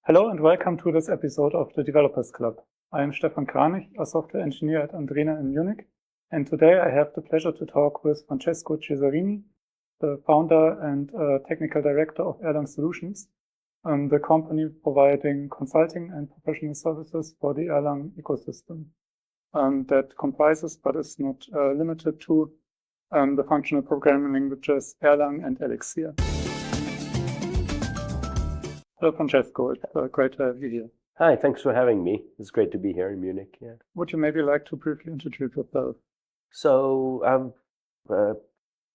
Hello and welcome to this episode of the Developers Club. I am Stefan Kranich, a software engineer at Andrena in Munich, and today I have the pleasure to talk with Francesco Cesarini, the founder and technical director of Erlang Solutions, the company providing consulting and professional services for the Erlang ecosystem that comprises but is not limited to the functional programming languages Erlang and Elixir. Hello, Francesco. It's great to have you here. Hi, thanks for having me. It's great to be here in Munich. Yeah. Would you maybe like to briefly introduce yourself? So I'm a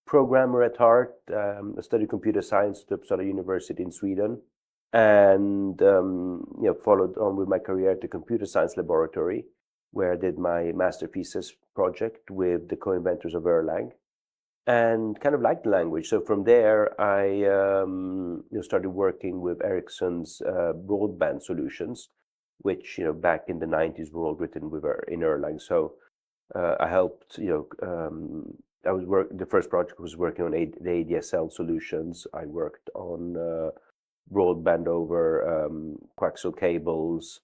programmer at heart. I studied computer science at Uppsala University in Sweden, and followed on with my career at the computer science laboratory, where I did my master thesis project with the co-inventors of Erlang, and kind of liked the language. So from there, I started working with Ericsson's broadband solutions, which back in the 90s were all written in Erlang. So I helped. The first project was working on the ADSL solutions. I worked on broadband over coaxial cables.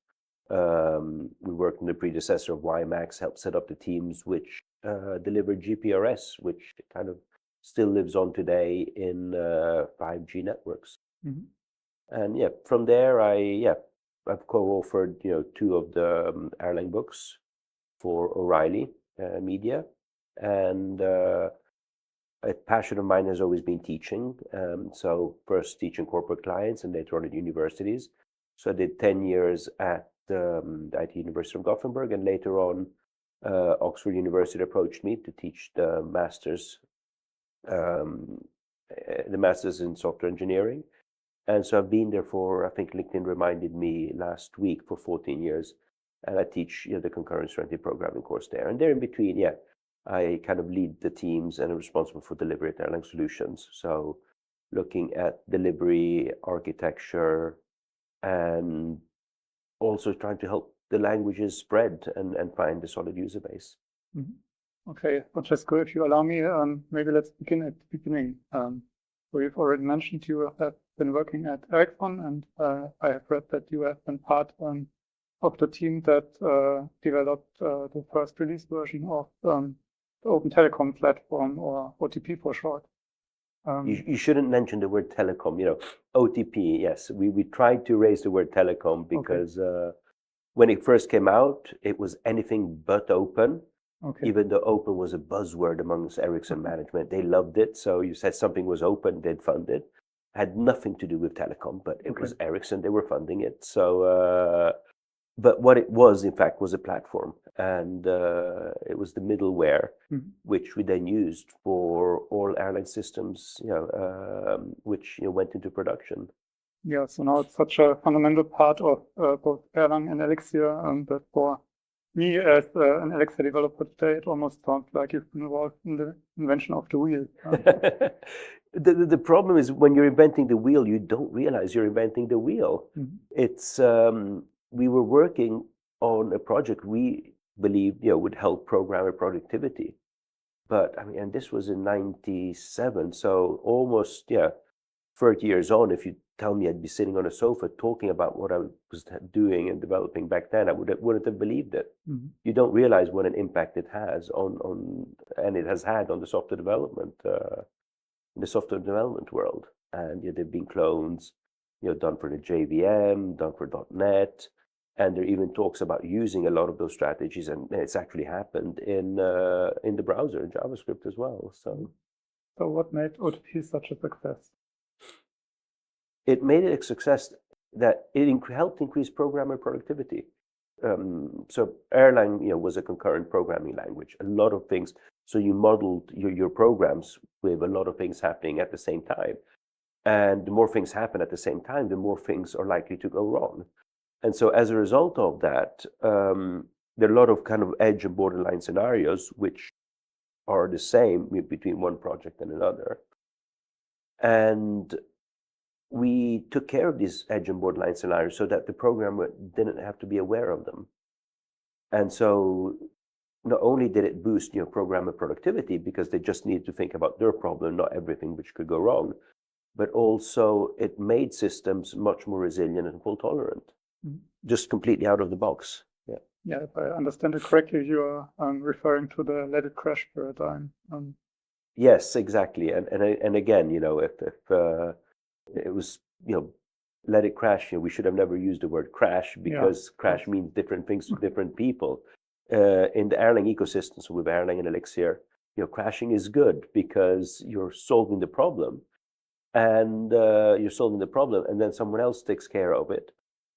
We worked on the predecessor of WiMAX, helped set up the teams which delivered GPRS, which kind of still lives on today in 5G networks. Mm-hmm. And from there I've co-authored two of the Erlang books for O'Reilly Media, and a passion of mine has always been teaching. So first teaching corporate clients and later on at universities. So I did 10 years at the IT University of Gothenburg, and later on Oxford University approached me to teach the masters in software engineering. And so I've been there for, I think LinkedIn reminded me last week, for 14 years. And I teach the concurrency programming course there. And there in between, I kind of lead the teams and am responsible for delivery at Erlang Solutions. So looking at delivery, architecture, and also trying to help the languages spread and find a solid user base. Mm-hmm. Okay, Francesco, if you allow me, maybe let's begin at the beginning. So you've already mentioned you have been working at Ericsson, and I have read that you have been part of the team that developed the first release version of the Open Telecom platform, or OTP for short. You shouldn't mention the word telecom. OTP. Yes, we tried to raise the word telecom because when it first came out, it was anything but open. Okay. Even though open was a buzzword amongst Ericsson management, they loved it. So you said something was open, they'd fund it. Had nothing to do with telecom, but it was Ericsson. They were funding it. So, but what it was, in fact, was a platform, and it was the middleware, which we then used for all airline systems, which went into production. Yeah. So now it's such a fundamental part of both Erlang and Elixir, that for me as an Elixir developer today, it almost sounds like you've been involved in the invention of the wheel. The problem is when you're inventing the wheel, you don't realize you're inventing the wheel. Mm-hmm. It's we were working on a project we believed would help programmer productivity, but and this was in '97, so almost 30 years on. If you tell me I'd be sitting on a sofa talking about what I was doing and developing back then, I wouldn't have believed it. Mm-hmm. You don't realize what an impact it has on and it has had on the software development world. And there've been clones, done for the JVM, done for .NET, and there are even talks about using a lot of those strategies, and it's actually happened in the browser, in JavaScript as well. So what made OTP such a success? It made it a success that it helped increase programmer productivity. So Erlang, was a concurrent programming language. A lot of things. So you modeled your programs with a lot of things happening at the same time, and the more things happen at the same time, the more things are likely to go wrong. And so as a result of that, there are a lot of kind of edge and borderline scenarios which are the same between one project and another. And we took care of these edge and borderline scenarios so that the programmer didn't have to be aware of them. And so not only did it boost programmer productivity because they just needed to think about their problem, not everything which could go wrong, but also it made systems much more resilient and fault tolerant, just completely out of the box. Yeah. Yeah, if I understand it correctly, you are referring to the let it crash paradigm. Yes, exactly. And again, if it was, let it crash, we should have never used the word crash, because crash means different things to different people. In the Erlang ecosystem, so with Erlang and Elixir, crashing is good because you're solving the problem, and then someone else takes care of it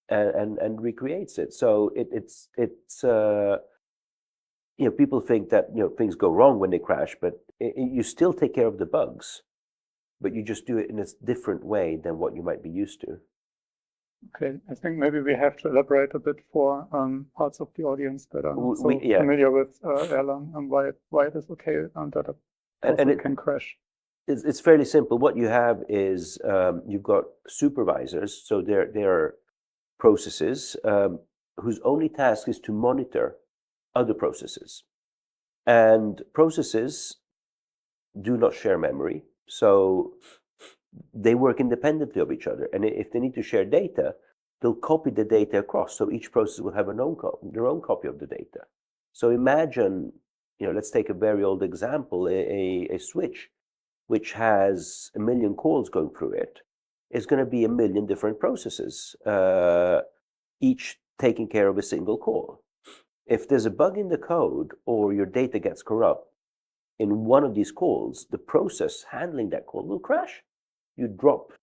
and recreates it. So it's people think that things go wrong when they crash, but you still take care of the bugs, but you just do it in a different way than what you might be used to. Okay, I think maybe we have to elaborate a bit for parts of the audience that are not so familiar with Erlang and why it is okay that it can crash. It's fairly simple. What you have is you've got supervisors, so they're processes whose only task is to monitor other processes. And processes do not share memory, so they work independently of each other. And if they need to share data, they'll copy the data across. So each process will have their own copy of the data. So imagine, let's take a very old example, a switch which has 1 million calls going through it. It's going to be 1 million different processes, each taking care of a single call. If there's a bug in the code or your data gets corrupt in one of these calls, the process handling that call will crash. You drop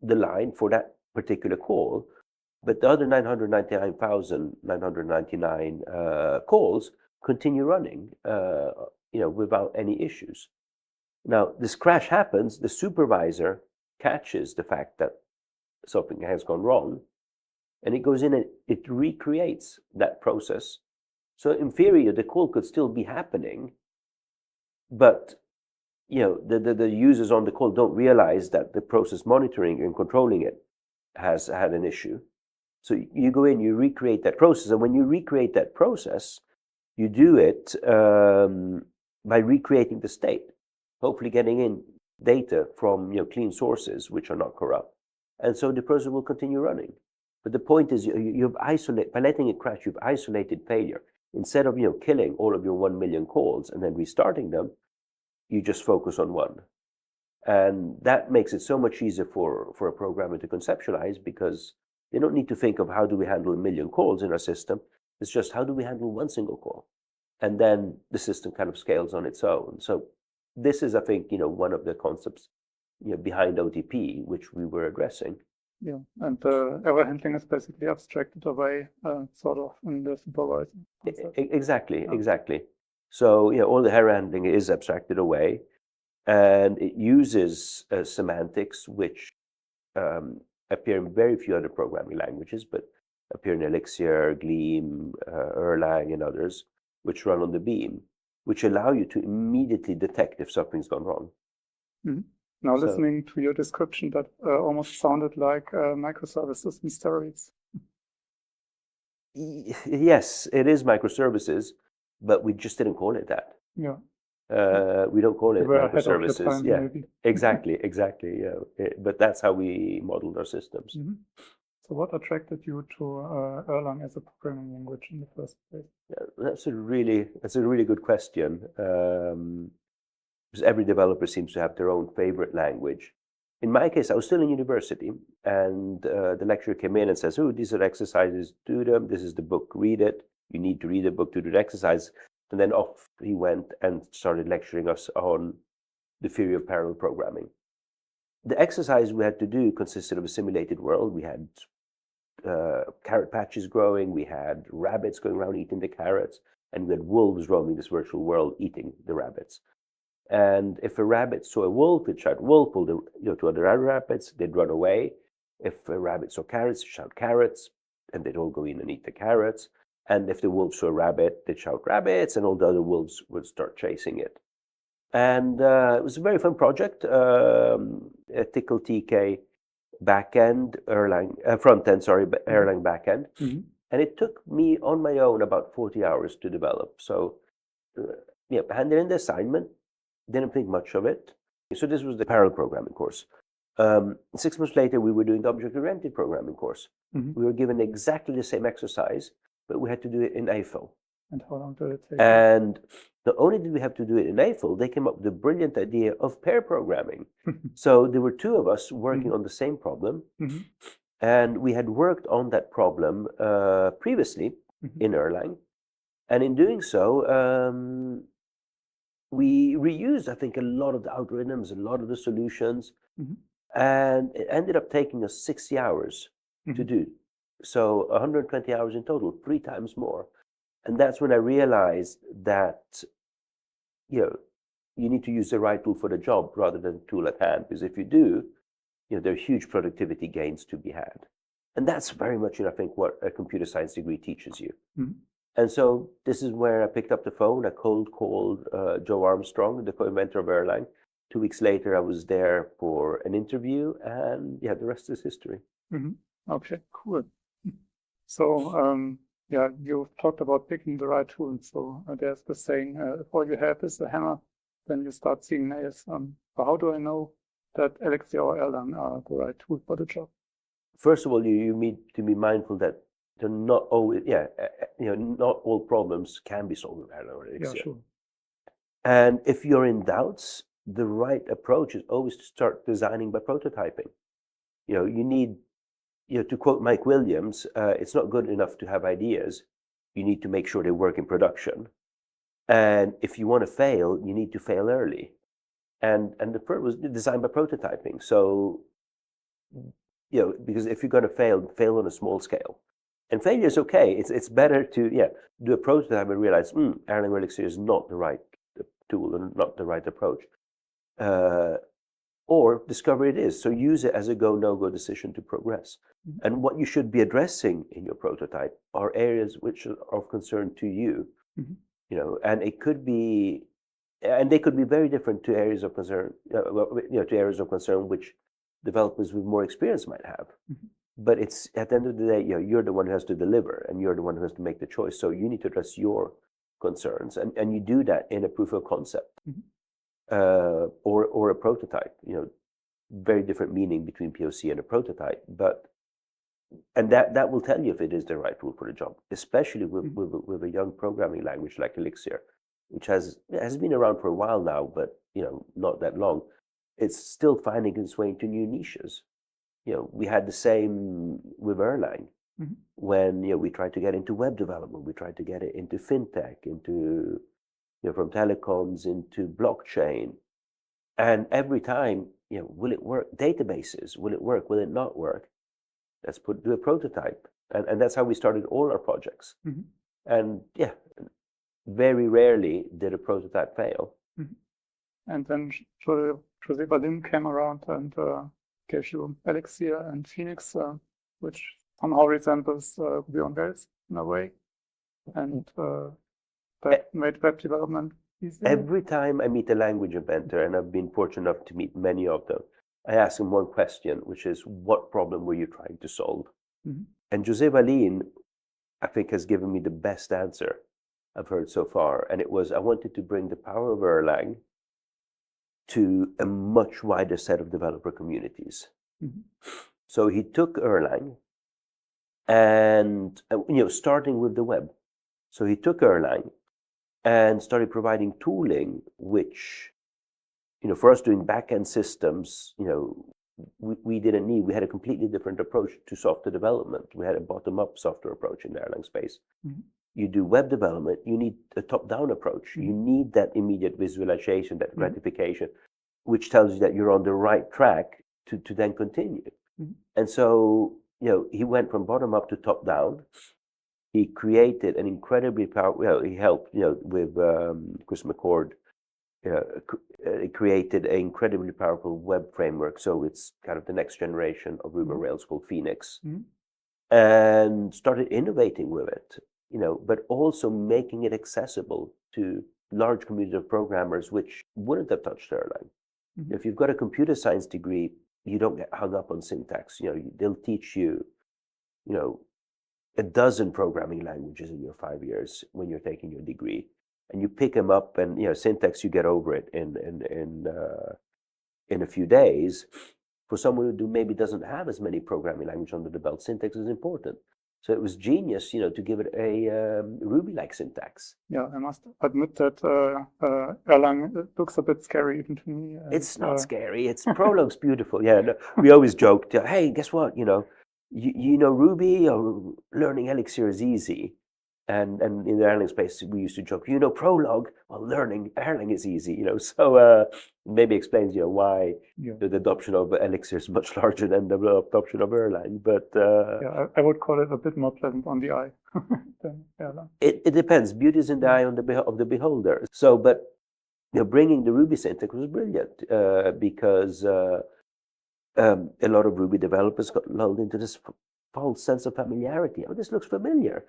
the line for that particular call, but the other 999,999 calls continue running, without any issues. Now, this crash happens, the supervisor catches the fact that something has gone wrong, and it goes in and it recreates that process. So in theory, the call could still be happening, but the users on the call don't realize that the process monitoring and controlling it has had an issue. So you go in, you recreate that process, and when you recreate that process, you do it by recreating the state, hopefully getting in data from clean sources which are not corrupt, and so the process will continue running. But the point is, by letting it crash, you've isolated failure. Instead of killing all of your 1 million calls and then restarting them, you just focus on one. And that makes it so much easier for a programmer to conceptualize, because they don't need to think of how do we handle 1 million calls in our system. It's just how do we handle one single call? And then the system kind of scales on its own. So this is, I think, one of the concepts behind OTP, which we were addressing. Yeah, and the error handling is basically abstracted away, sort of, in the supervisor concept. Exactly. So all the error handling is abstracted away, and it uses semantics which appear in very few other programming languages, but appear in Elixir, Gleam, Erlang, and others, which run on the beam, which allow you to immediately detect if something's gone wrong. Mm-hmm. Now, listening to your description, that almost sounded like microservices in steroids. Yes, it is microservices, but we just didn't call it that. Yeah. We don't call it microservices. Time, yeah, maybe. exactly. Yeah, but that's how we modeled our systems. Mm-hmm. So, what attracted you to Erlang as a programming language in the first place? Yeah, that's a really good question. Because every developer seems to have their own favorite language. In my case, I was still in university, and the lecturer came in and says, "Oh, these are exercises, do them. This is the book, read it. You need to read the book to do the exercise." And then off he went and started lecturing us on the theory of parallel programming. The exercise we had to do consisted of a simulated world. We had carrot patches growing, we had rabbits going around eating the carrots, and we had wolves roaming this virtual world eating the rabbits. And if a rabbit saw a wolf, it'd shout wolf, pull to other rabbits, they'd run away. If a rabbit saw carrots, it'd shout carrots, and they'd all go in and eat the carrots. And if the wolf saw a rabbit, they'd shout rabbits, and all the other wolves would start chasing it. And it was a very fun project, a Tickle TK backend, front end, but Erlang backend. Mm-hmm. And it took me on my own about 40 hours to develop. So, handed in the assignment, didn't think much of it. So this was the parallel programming course. 6 months later, we were doing the object-oriented programming course. Mhm. We were given exactly the same exercise, but we had to do it in AFL. And how long did it take? And not only did we have to do it in AFL, they came up with the brilliant idea of pair programming. So there were two of us working on the same problem, and we had worked on that problem previously in Erlang. And in doing so, we reused, I think, a lot of the algorithms, a lot of the solutions, and it ended up taking us 60 hours to do. So 120 hours in total, 3 times more. And that's when I realized that, you need to use the right tool for the job rather than the tool at hand. Because if you do, there are huge productivity gains to be had. And that's very much, I think, what a computer science degree teaches you. And so this is where I picked up the phone. I cold called Joe Armstrong, the co-inventor of Erlang. 2 weeks later, I was there for an interview, and the rest is history. Okay, cool. So, you talked about picking the right tool. So there's the saying, if all you have is a hammer, then you start seeing nails. So how do I know that Elixir or Erlang are the right tool for the job? First of all, you need to be mindful that they're not always, not all problems can be solved with Erlang or Elixir. Yeah, sure. And if you're in doubts, the right approach is always to start designing by prototyping. You need, to quote Mike Williams, it's not good enough to have ideas. You need to make sure they work in production. And if you want to fail, you need to fail early. And the first was designed by prototyping. So, because if you're going to fail on a small scale. And failure is okay. It's better to do a prototype and realize, Erlang or Elixir is not the right tool and not the right approach. Or discover it is. So use it as a go, no-go decision to progress. And what you should be addressing in your prototype are areas which are of concern to you. And it could be, and they could be very different to areas of concern, to areas of concern which developers with more experience might have. But it's at the end of the day, you're the one who has to deliver, and you're the one who has to make the choice. So you need to address your concerns, and you do that in a proof of concept or a prototype. Very different meaning between POC and a prototype, and that will tell you if it is the right tool for the job, especially with a young programming language like Elixir, which has been around for a while now, but not that long. It's still finding its way into new niches. We had the same with Erlang when we tried to get into web development, we tried to get it into fintech, into from telecoms into blockchain, and every time will it work? Databases, will it work? Will it not work? Let's do a prototype, and that's how we started all our projects. And very rarely did a prototype fail. And then Jose Berlin came around and gave you Elixir and Phoenix, which somehow resembles Ruby on Rails in a way, and that made web development easier. Every time I meet a language inventor, and I've been fortunate enough to meet many of them, I ask them one question, which is, what problem were you trying to solve? And Jose Berlin, I think, has given me the best answer I've heard so far, and it was, I wanted to bring the power of Erlang to a much wider set of developer communities. So he took Erlang and, starting with the web. So he took Erlang and started providing tooling, which, for us doing backend systems, we didn't need. We had a completely different approach to software development. We had a bottom-up software approach in the Erlang space. You do web development, you need a top-down approach. You need that immediate visualization, that gratification, which tells you that you're on the right track to then continue. And so, he went from bottom-up to top-down. He created an incredibly powerful, he helped, with Chris McCord, created an incredibly powerful web framework. So it's kind of the next generation of Ruby on Rails called Phoenix, and started innovating with it, but also making it accessible to large community of programmers which wouldn't have touched Erlang. If you've got a computer science degree, you don't get hung up on syntax. They'll teach you, a dozen programming languages in your 5 years when you're taking your degree, and you pick them up, and syntax, you get over it in a few days. for someone who maybe doesn't have as many programming languages under the belt, syntax is important. So it was genius, to give it a Ruby-like syntax. Yeah, I must admit that Erlang looks a bit scary even to me. And, it's not scary. It's Prologue's beautiful. Yeah, no, we always joked, hey, guess what? You know Ruby or learning Elixir is easy. And in the Erlang space, we used to joke, Prologue, well, learning Erlang is easy, So maybe explains, why the adoption of Elixir is much larger than the adoption of Erlang. But yeah, I would call it a bit more pleasant on the eye than Erlang. It depends. Beauty is in the eye of the beholder. So, but bringing the Ruby syntax was brilliant because a lot of Ruby developers got lulled into this false sense of familiarity. Oh, this looks familiar.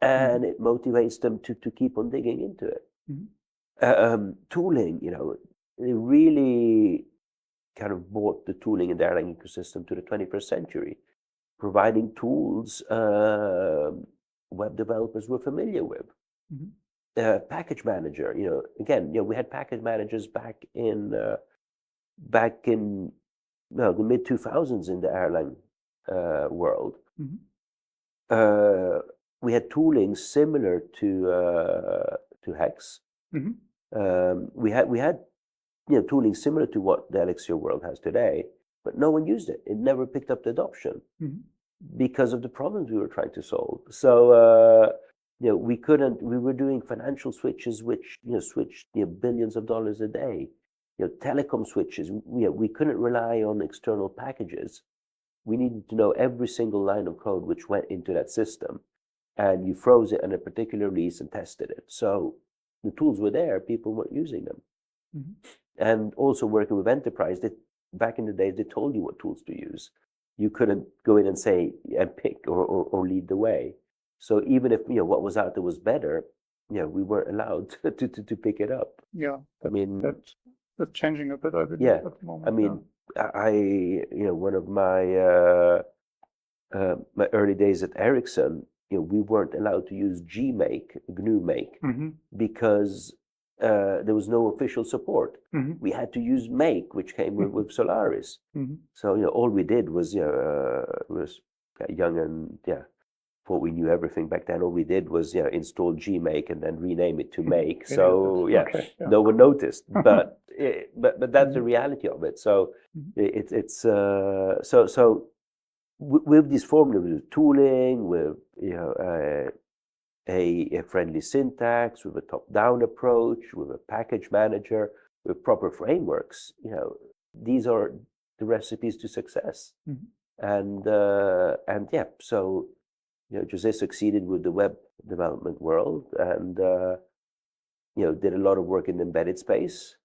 And it motivates them to keep on digging into it. Tooling, they really kind of brought the tooling in the Erlang ecosystem to the 21st century, providing tools web developers were familiar with. Package manager, again, we had package managers back in the mid 2000s in the Erlang world. We had tooling similar to Hex. We had tooling similar to what the Elixir world has today, but no one used it. It never picked up the adoption because of the problems we were trying to solve. So we couldn't. We were doing financial switches, which switched billions of dollars a day. Telecom switches. We couldn't rely on external packages. We needed to know every single line of code which went into that system. And you froze it in a particular release and tested it. So the tools were there, people weren't using them. And also working with enterprise, back in the days, they told you what tools to use. You couldn't go in and say and pick or lead the way. So even if what was out there was better, we weren't allowed to pick it up. Yeah, I mean that's changing a bit, I believe, at the moment. I mean, one of my my early days at Ericsson, we weren't allowed to use GNU Make, because there was no official support. We had to use Make, which came with Solaris. So all we did was young and thought we knew everything back then. All we did was install GMake and then rename it to Make. So no one noticed. But but that's the reality of it. So it's so with this formula, with tooling, with a friendly syntax, with a top-down approach, with a package manager, with proper frameworks, these are the recipes to success. And so Jose succeeded with the web development world, and did a lot of work in the embedded space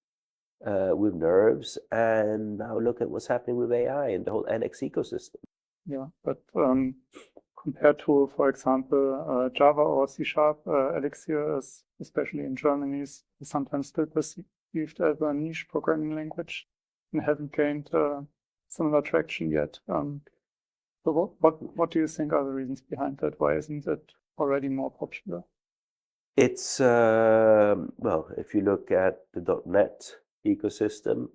with nerves, and now look at what's happening with AI and the whole NX ecosystem. Yeah, but compared to, for example, Java or C#, Elixir is, especially in Germany, is sometimes still perceived as a niche programming language and haven't gained similar traction yet. So what do you think are the reasons behind that? Why isn't it already more popular? It's, well, if you look at the .NET ecosystem,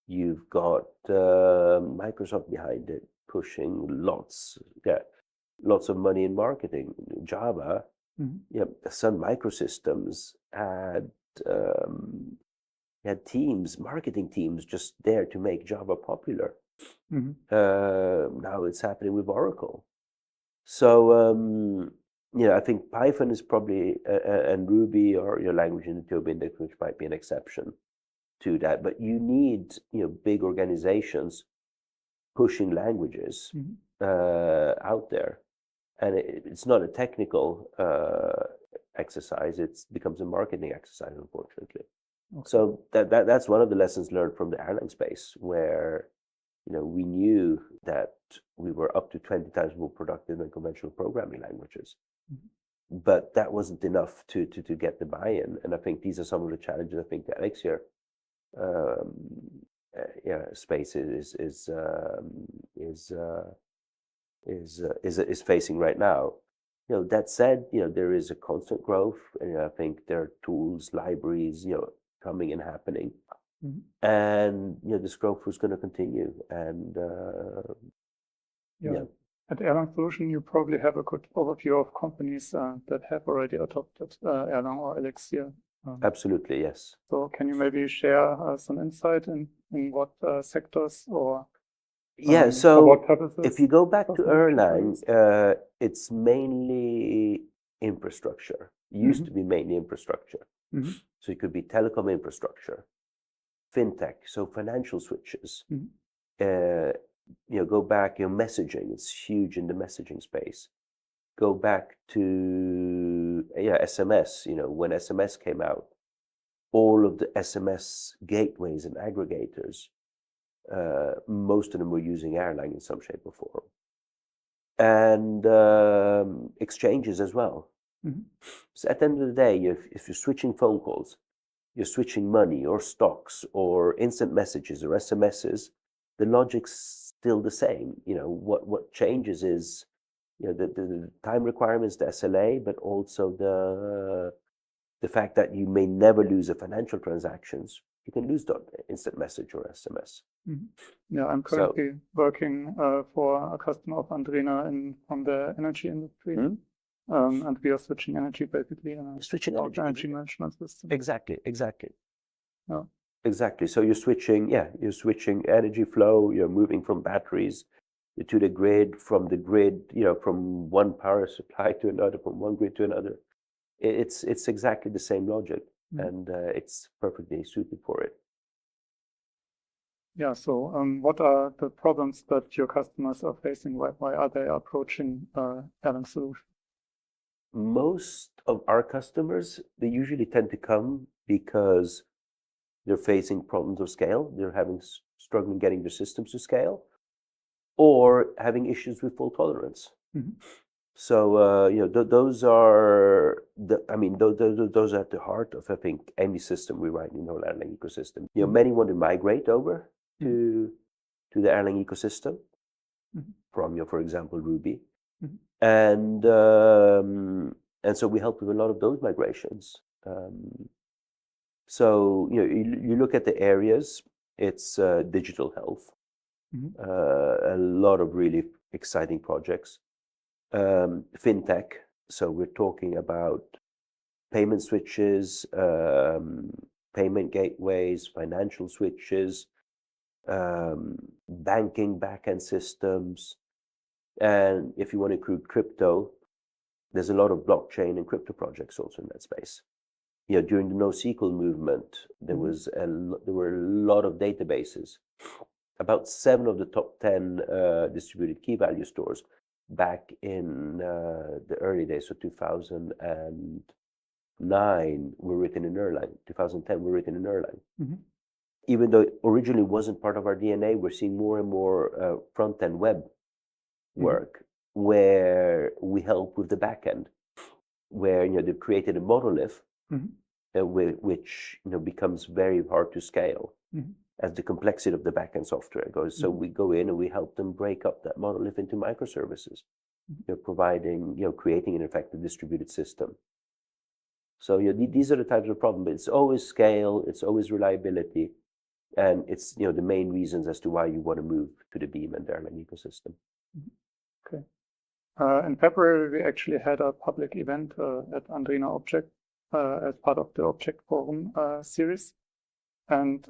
you've got Microsoft behind it, pushing lots of money in marketing. Java, Sun Microsystems had marketing teams just there to make Java popular. Now it's happening with Oracle. So I think Python is probably and Ruby or your language in the Toby Index, which might be an exception to that. But you need big organizations pushing languages out there, and it's not a technical exercise. It becomes a marketing exercise, unfortunately. Okay. So that's one of the lessons learned from the Erlang space, where we knew that we were up to 20 times more productive than conventional programming languages. But that wasn't enough to get the buy-in. And I think these are some of the challenges I think the Elixir space is facing right now. That said, there is a constant growth, and I think there are tools, libraries, coming and happening. and this growth was going to continue. And At Erlang Solutions, you probably have a good overview of companies that have already adopted Erlang or Elixir. Absolutely, yes. So can you maybe share some insight in what sectors or so what purposes? If you go back to Erlang, it's mainly infrastructure. It used to be mainly infrastructure. So it could be telecom infrastructure, fintech, so financial switches. Go back, messaging, it's huge in the messaging space. Go back to SMS, when SMS came out, all of the SMS gateways and aggregators, most of them were using Erlang in some shape or form. And exchanges as well. So at the end of the day, if you're switching phone calls, you're switching money or stocks or instant messages or SMSs, the logic's still the same. What changes is the time requirements, the SLA, but also the fact that you may never lose a financial transactions. You can lose the instant message or SMS. Yeah, I'm currently working for a customer of Andrena from the energy industry. And we are switching energy basically in a energy management system. Exactly. Yeah. Exactly. So you're switching energy flow, you're moving from batteries to the grid, from the grid, from one power supply to another, from one grid to another. It's exactly the same logic, and it's perfectly suited for it. Yeah. So what are the problems that your customers are facing? Why are they approaching Erlang Solutions? Most of our customers, they usually tend to come because they're facing problems of scale. They're struggling getting their systems to scale, or having issues with fault tolerance. So those are those are at the heart of, I think, any system we write in the Erlang ecosystem. Many want to migrate over to the Erlang ecosystem from, for example, Ruby, and so we help with a lot of those migrations. So you look at the areas. It's digital health, a lot of really exciting projects. Fintech, so we're talking about payment switches, payment gateways, financial switches, banking backend systems, and if you want to include crypto, there's a lot of blockchain and crypto projects also in that space. During the NoSQL movement, there were a lot of databases. About 7 of the top 10 distributed key value stores back in the early days, so 2009, were written in Erlang. 2010 were written in Erlang. Even though it originally wasn't part of our DNA, we're seeing more and more front-end web work where we help with the backend, where they've created a monolith which becomes very hard to scale as the complexity of the backend software goes. So we go in and we help them break up that monolith into microservices, providing, creating an effective distributed system. So these are the types of problems. But it's always scale, it's always reliability, and it's the main reasons as to why you want to move to the Beam and Erlang ecosystem. Okay. In February, we actually had a public event at Andrena Object as part of the Object Forum series. And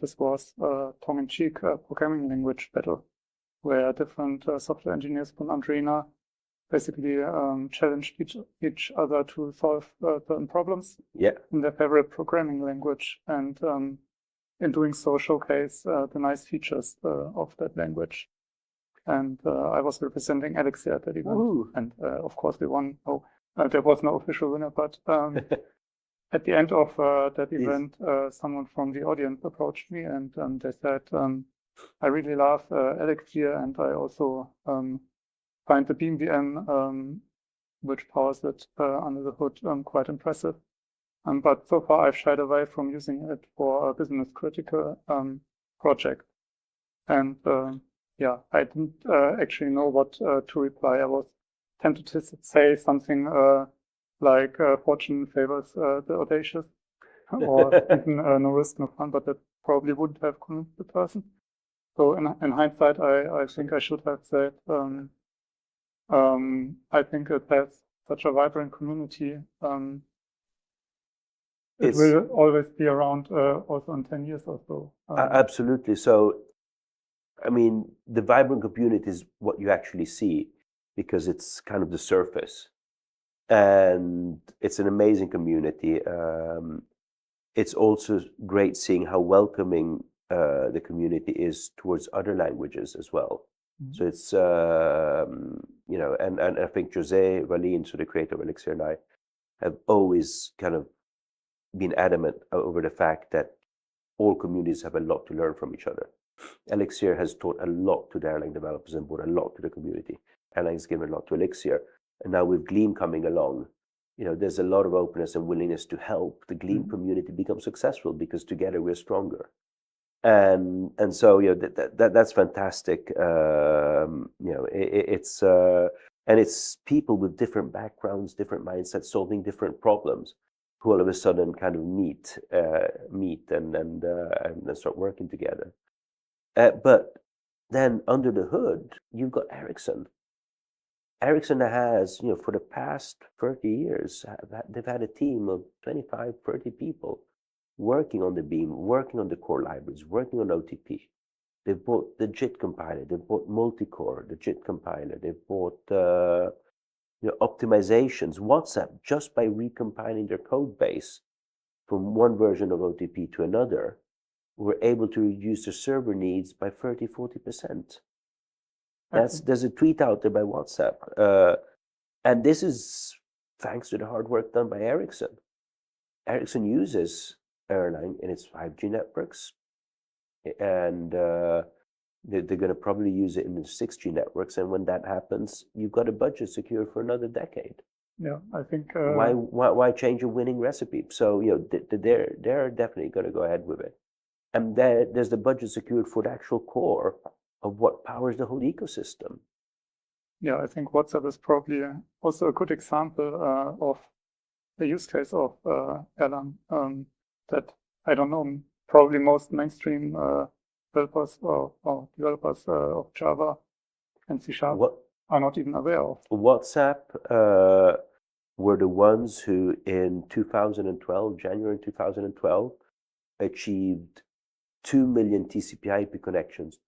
this was a tongue-in-cheek programming language battle, where different software engineers from Andrena basically challenged each other to solve certain problems in their favorite programming language, and in doing so showcase the nice features of that language. And I was representing Elixir at that event, and of course we won. There was no official winner, but at the end of that event, someone from the audience approached me, and they said, I really love Elixir, and I also find the Beam VM, which powers it under the hood, quite impressive. But so far I've shied away from using it for a business critical project. And I didn't actually know what to reply. I was tempted to say something like fortune favors the audacious, or even no risk, no fun, but that probably wouldn't have convinced the person. So in hindsight, I think I should have said, I think it has such a vibrant community. It will always be around also in 10 years or so. Absolutely. So, I mean, the vibrant community is what you actually see because it's kind of the surface. And it's an amazing community. It's also great seeing how welcoming the community is towards other languages as well. Mm-hmm. So it's, you know, and I think Jose Valin, so the creator of Elixir, and I have always kind of been adamant over the fact that all communities have a lot to learn from each other. Elixir has taught a lot to the Erlang developers and brought a lot to the community. Erlang has given a lot to Elixir. And now with Gleam coming along, you know, there's a lot of openness and willingness to help the Gleam mm-hmm. community become successful because together we're stronger. And so, you know, that's fantastic. You know, it's and it's people with different backgrounds, different mindsets, solving different problems, who all of a sudden kind of meet and start working together. But then under the hood, you've got Ericsson. Ericsson has, you know, for the past 30 years, they've had a team of 25, 30 people working on the Beam, working on the core libraries, working on OTP. They've bought the JIT compiler, they've bought multicore, the JIT compiler, they've bought you know, optimizations, WhatsApp, just by recompiling their code base from one version of OTP to another, were able to reduce their server needs by 30, 40%. There's a tweet out there by WhatsApp. And this is thanks to the hard work done by Ericsson. Ericsson uses Erlang in its 5G networks, and they're going to probably use it in the 6G networks. And when that happens, you've got a budget secured for another decade. Yeah, I think. Why change a winning recipe? So, you know, they're definitely going to go ahead with it. And there's the budget secured for the actual core of what powers the whole ecosystem. Yeah, I think WhatsApp is probably also a good example of the use case of Erlang that, I don't know, probably most mainstream developers or developers of Java and C# are not even aware of. WhatsApp were the ones who in 2012, January 2012, achieved 2 million TCP/IP connections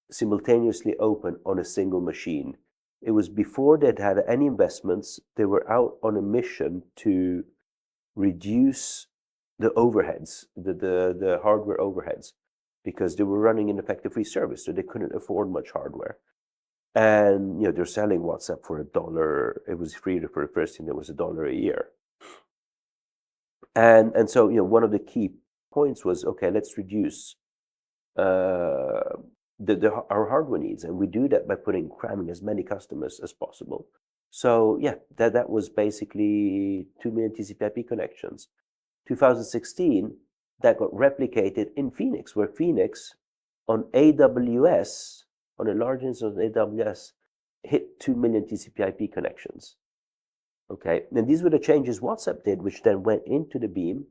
simultaneously open on a single machine. It was before they'd had any investments. They were out on a mission to reduce the overheads, the hardware overheads, because they were running an effective free service, so they couldn't afford much hardware. And, you know, they're selling WhatsApp for $1. It was free for the first thing that was $1 a year. And so, you know, one of the key points was, okay, let's reduce our hardware needs, and we do that by cramming as many customers as possible. So yeah, that was basically 2 million TCP/IP connections. 2016, that got replicated in Phoenix, where Phoenix on AWS, on a large instance of AWS, hit 2 million TCP/IP connections. Okay, and these were the changes WhatsApp did, which then went into the Beam.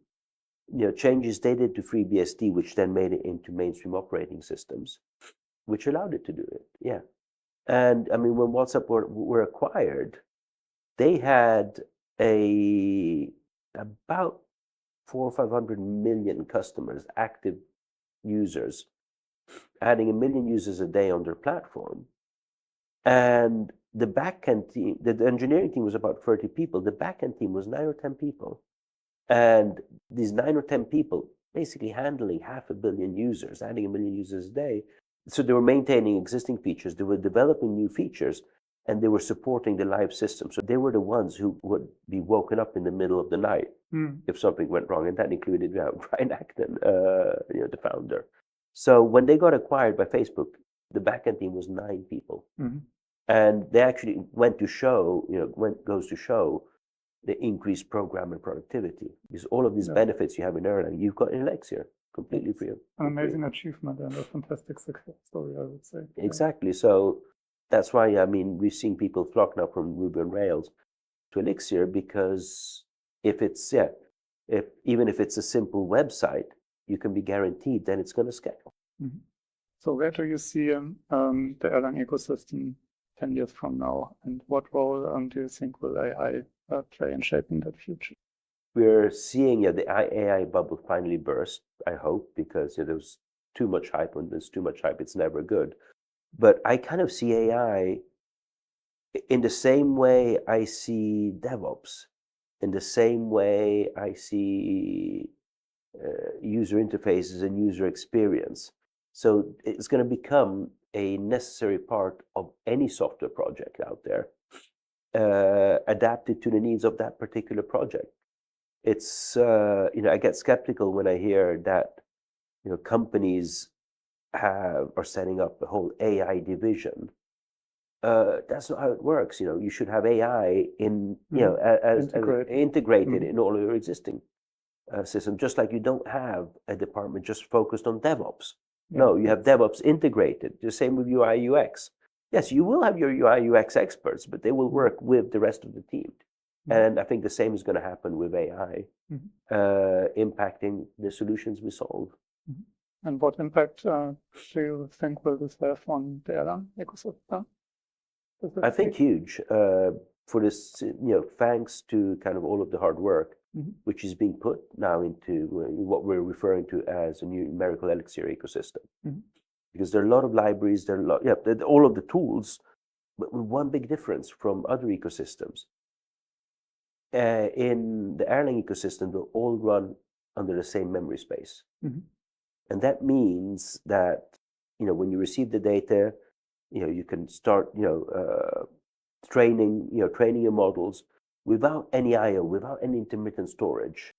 You know, changes they did to FreeBSD, which then made it into mainstream operating systems, which allowed it to do it. Yeah. And I mean, when WhatsApp were acquired, they had about 400 or 500 million customers, active users, adding 1 million users a day on their platform. And the backend team, the engineering team was about 30 people. The backend team was 9 or 10 people. And these 9 or 10 people basically handling 500 million users, adding 1 million users a day. So they were maintaining existing features, they were developing new features, and they were supporting the live system. So they were the ones who would be woken up in the middle of the night if something went wrong. And that included Brian Acton, you know, the founder. So when they got acquired by Facebook, the backend team was 9 people. And they actually went to show, you know, goes to show the increased programmer productivity. Because all of these benefits you have in Erlang, you've got in Elixir, completely free. An amazing achievement and a fantastic success story, I would say. Exactly. So that's why, I mean, we've seen people flock now from Ruby on Rails to Elixir, because if it's, even if it's a simple website, you can be guaranteed that it's going to scale. Mm-hmm. So where do you see the Erlang ecosystem 10 years from now, and what role do you think will AI play in shaping that future? We're seeing the AI bubble finally burst, I hope, because there was too much hype. When there's too much hype, it's never good. But I kind of see AI in the same way I see DevOps, in the same way I see user interfaces and user experience. So it's going to become a necessary part of any software project out there, adapted to the needs of that particular project. It's I get skeptical when I hear that companies are setting up a whole AI division. That's not how it works. You should have AI in as integrated in all of your existing systems. Just like you don't have a department just focused on DevOps. No, you have DevOps integrated. The same with UI UX. Yes, you will have your UI UX experts, but they will work with the rest of the team. And I think the same is going to happen with AI, impacting the solutions we solve. And what impact do you think will this have on the Erlang ecosystem? I think huge. For this, thanks to kind of all of the hard work, which is being put now into what we're referring to as a numerical Elixir ecosystem. Because there are a lot of libraries, there are a lot, all of the tools, but with one big difference from other ecosystems. In the Erlang ecosystem, they'll all run under the same memory space. And that means that, when you receive the data, you can start, training your models without any I/O, without any intermittent storage.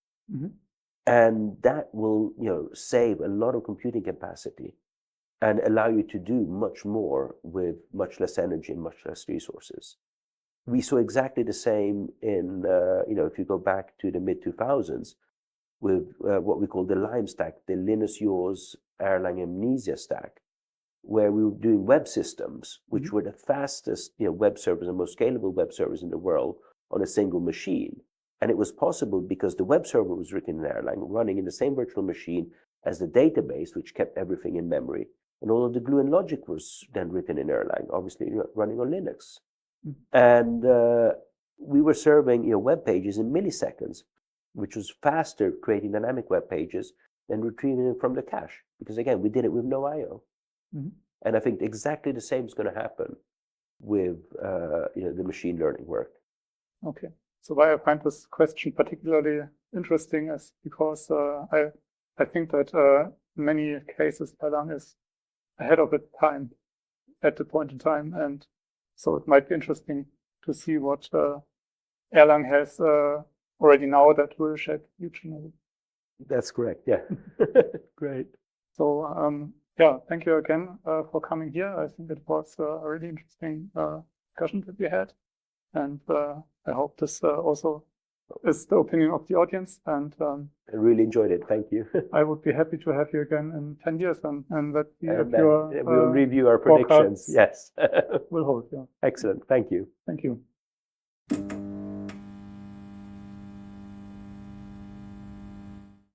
And that will, save a lot of computing capacity and allow you to do much more with much less energy and much less resources. We saw exactly the same in, if you go back to the mid-2000s with what we call the Lime stack, the Linus Yaws Erlang Amnesia stack, where we were doing web systems, which were the fastest web servers and most scalable web servers in the world on a single machine. And it was possible because the web server was written in Erlang, running in the same virtual machine as the database, which kept everything in memory. And all of the glue and logic was then written in Erlang, obviously running on Linux. And we were serving web pages in milliseconds, which was faster creating dynamic web pages than retrieving them from the cache. Because again, we did it with no I/O. And I think exactly the same is going to happen with the machine learning work. Okay. So why I find this question particularly interesting is because I think that in many cases Erlang is ahead of its time at the point in time, and so it might be interesting to see what Erlang has already now that will shape the future. That's correct. Yeah. Great. So thank you again for coming here. I think it was a really interesting discussion that we had, and I hope this also is the opinion of the audience. And I really enjoyed it. Thank you. I would be happy to have you again in 10 years, and that we'll review our predictions. Yes. will hold. Yeah. Excellent. Thank you. Thank you.